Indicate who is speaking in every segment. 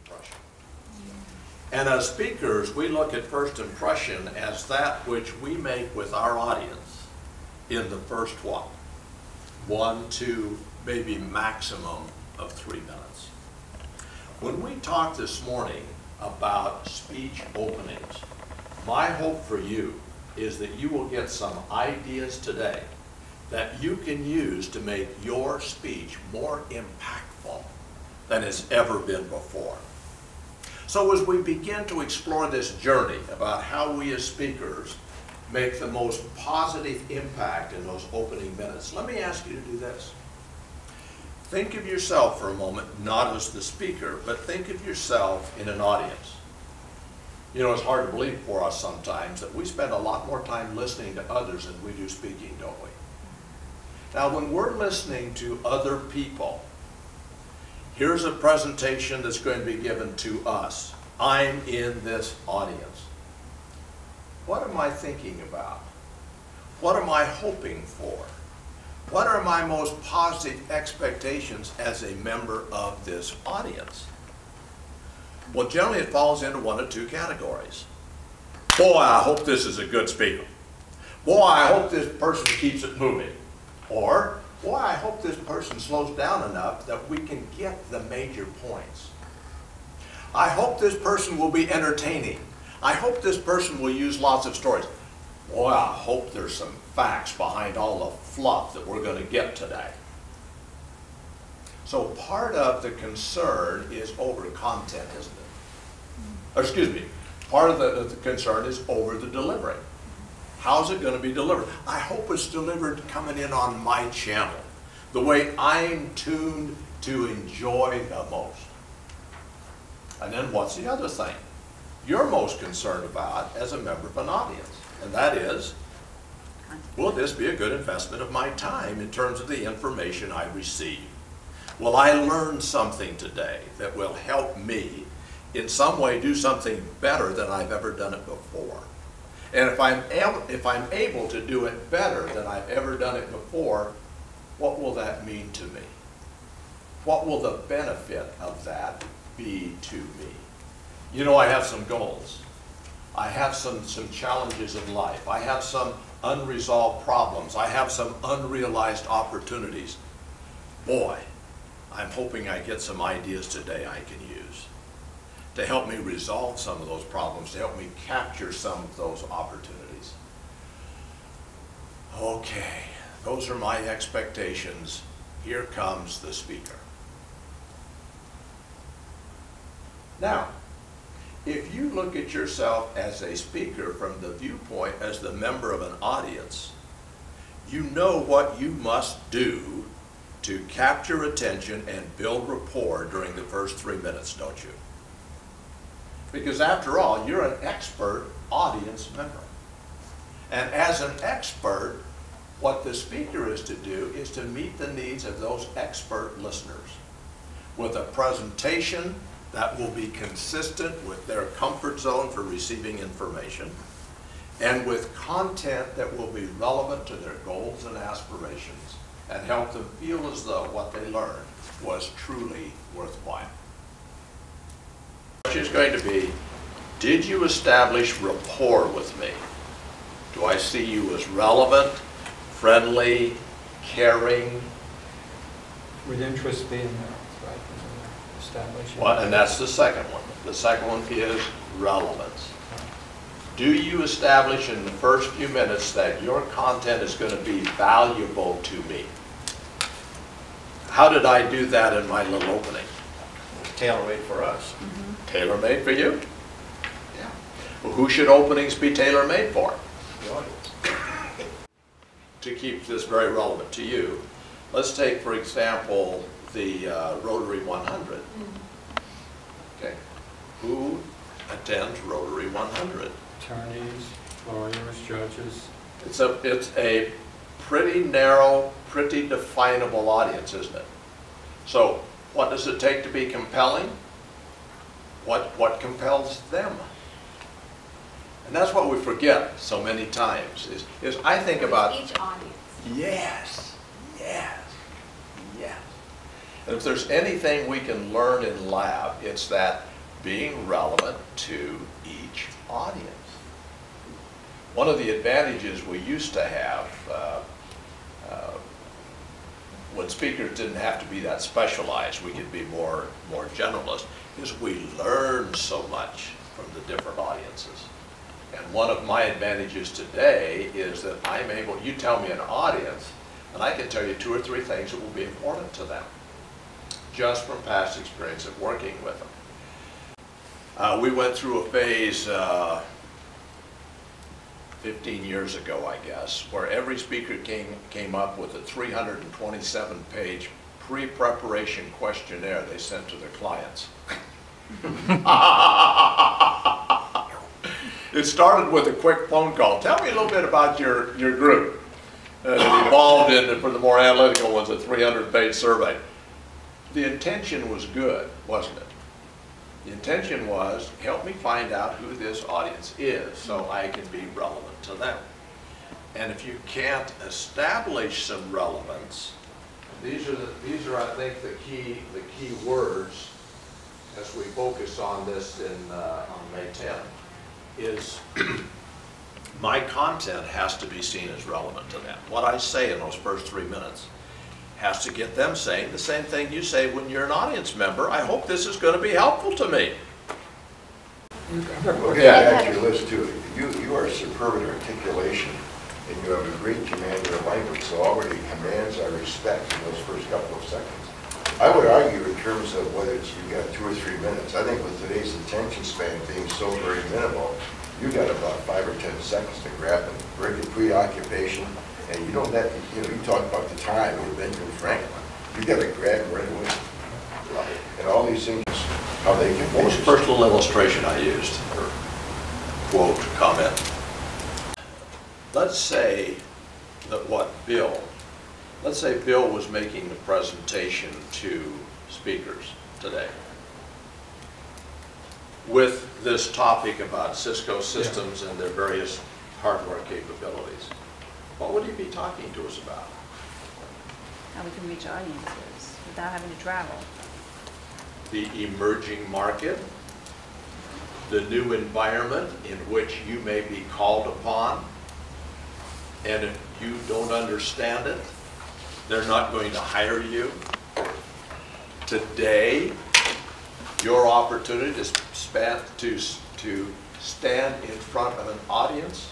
Speaker 1: impression. And as speakers, we look at first impression as that which we make with our audience in the first 1, 2, maybe maximum of 3 minutes. When we talked this morning about speech openings, my hope for you is that you will get some ideas today that you can use to make your speech more impactful than it's ever been before. So as we begin to explore this journey about how we as speakers make the most positive impact in those opening minutes, let me ask you to do this. Think of yourself for a moment, not as the speaker, but think of yourself in an audience. You know, it's hard to believe for us sometimes that we spend a lot more time listening to others than we do speaking, don't we? Now, when we're listening to other people, here's a presentation that's going to be given to us. I'm in this audience. What am I thinking about? What am I hoping for? What are my most positive expectations as a member of this audience? Well, generally it falls into one of 2 categories. Boy, I hope this is a good speaker. Boy, I hope this person keeps it moving. Or, boy, I hope this person slows down enough that we can get the major points. I hope this person will be entertaining. I hope this person will use lots of stories. Boy, I hope there's some facts behind all the fluff that we're going to get today. So part of the concern is over content, isn't it? Or excuse me, part of the concern is over the delivery. How's it going to be delivered? I hope it's delivered coming in on my channel, the way I'm tuned to enjoy the most. And then what's the other thing you're most concerned about as a member of an audience? And that is, will this be a good investment of my time in terms of the information I receive? Will I learn something today that will help me in some way do something better than I've ever done it before? And if I'm able to do it better than I've ever done it before, what will that mean to me? What will the benefit of that be to me? You know, I have some goals. I have some challenges in life. I have some unresolved problems. I have some unrealized opportunities. Boy, I'm hoping I get some ideas today I can use to help me resolve some of those problems, to help me capture some of those opportunities. Okay, those are my expectations. Here comes the speaker. Now, if you look at yourself as a speaker from the viewpoint as the member of an audience, you know what you must do to capture attention and build rapport during the first 3 minutes, don't you? Because after all, you're an expert audience member. And as an expert, what the speaker is to do is to meet the needs of those expert listeners with a presentation that will be consistent with their comfort zone for receiving information, and with content that will be relevant to their goals and aspirations and help them feel as though what they learned was truly worthwhile. The question is going to be, did you establish rapport with me? Do I see you as relevant, friendly, caring?
Speaker 2: With interest being there, right? Establishing.
Speaker 1: Well, and that's the second one. The second one is relevance. Do you establish in the first few minutes that your content is going to be valuable to me? How did I do that in my little opening? Tailor-made for us. Mm-hmm. Tailor-made for you? Yeah. Well, who should openings be tailor-made for? The audience. To keep this very relevant to you, let's take, for example, the Rotary 100. Mm-hmm. Okay. Who attends Rotary 100?
Speaker 2: Attorneys, lawyers, judges.
Speaker 1: It's a pretty narrow, pretty definable audience, isn't it? So, what does it take to be compelling? What compels them? And that's what we forget so many times, is I think about
Speaker 3: each audience.
Speaker 1: Yes, yes, yes. And if there's anything we can learn in lab, it's that being relevant to each audience. One of the advantages we used to have when speakers didn't have to be that specialized, we could be more generalist, is we learned so much from the different audiences. And one of my advantages today is that I'm able, you tell me an audience, and I can tell you 2 or 3 things that will be important to them, just from past experience of working with them. We went through a phase 15 years ago, I guess, where every speaker came up with a 327-page pre-preparation questionnaire they sent to their clients. It started with a quick phone call. Tell me a little bit about your group. It evolved into, for the more analytical ones, a 300-page survey. The intention was good, wasn't it? The intention was, help me find out who this audience is so I can be relevant to them. And if you can't establish some relevance, these are I think the key words as we focus on this on May 10th, is my content has to be seen as relevant to them. What I say in those first 3 minutes has to get them saying the same thing you say when you're an audience member. I hope this is going to be helpful to me.
Speaker 3: Okay, I got your list too. You are superb in articulation, and you have a great command of the language, so already commands our respect in those first couple of seconds. I would argue in terms of whether it's you got 2 or 3 minutes. I think with today's attention span being so very minimal, you got about 5 or 10 seconds to grab them. Very good preoccupation. And you don't let, you talk about the time with Benjamin Franklin. You got to grab them right away. And all these things, how they can.
Speaker 1: What was the first little illustration I used, or quote, comment? Let's say that let's say Bill was making the presentation to speakers today with this topic about Cisco systems and their various hardware capabilities. What would he be talking to us about?
Speaker 4: How we can reach audiences without having to travel.
Speaker 1: The emerging market, the new environment in which you may be called upon, and if you don't understand it, they're not going to hire you. Today, your opportunity to stand in front of an audience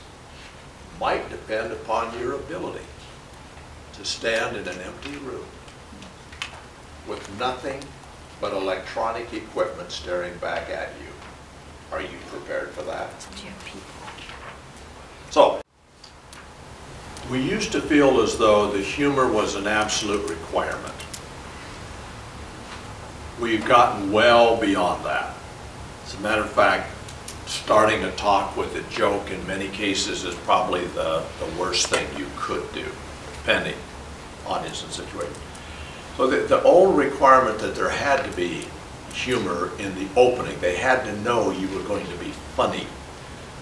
Speaker 1: might depend upon your ability to stand in an empty room with nothing but electronic equipment staring back at you. Are you prepared for that? So, we used to feel as though the humor was an absolute requirement. We've gotten well beyond that. As a matter of fact, starting a talk with a joke in many cases is probably the worst thing you could do, depending audience and situation. So the old requirement that there had to be humor in the opening, they had to know you were going to be funny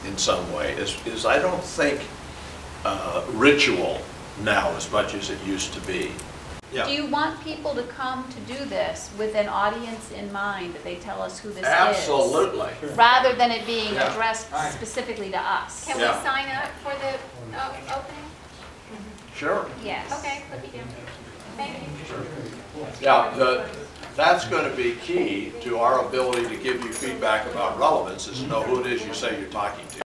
Speaker 1: in some way, is I don't think ritual now as much as it used to be. Yeah.
Speaker 4: Do you want people to come to do this with an audience in mind, that they tell us who this
Speaker 1: Absolutely.
Speaker 4: is? Rather than it being addressed specifically to us.
Speaker 5: Can we sign up for the opening?
Speaker 1: Sure.
Speaker 4: Yes.
Speaker 5: Okay, let me do. Thank you.
Speaker 1: Yeah, that's going to be key to our ability to give you feedback about relevance, is to know who it is you say you're talking to.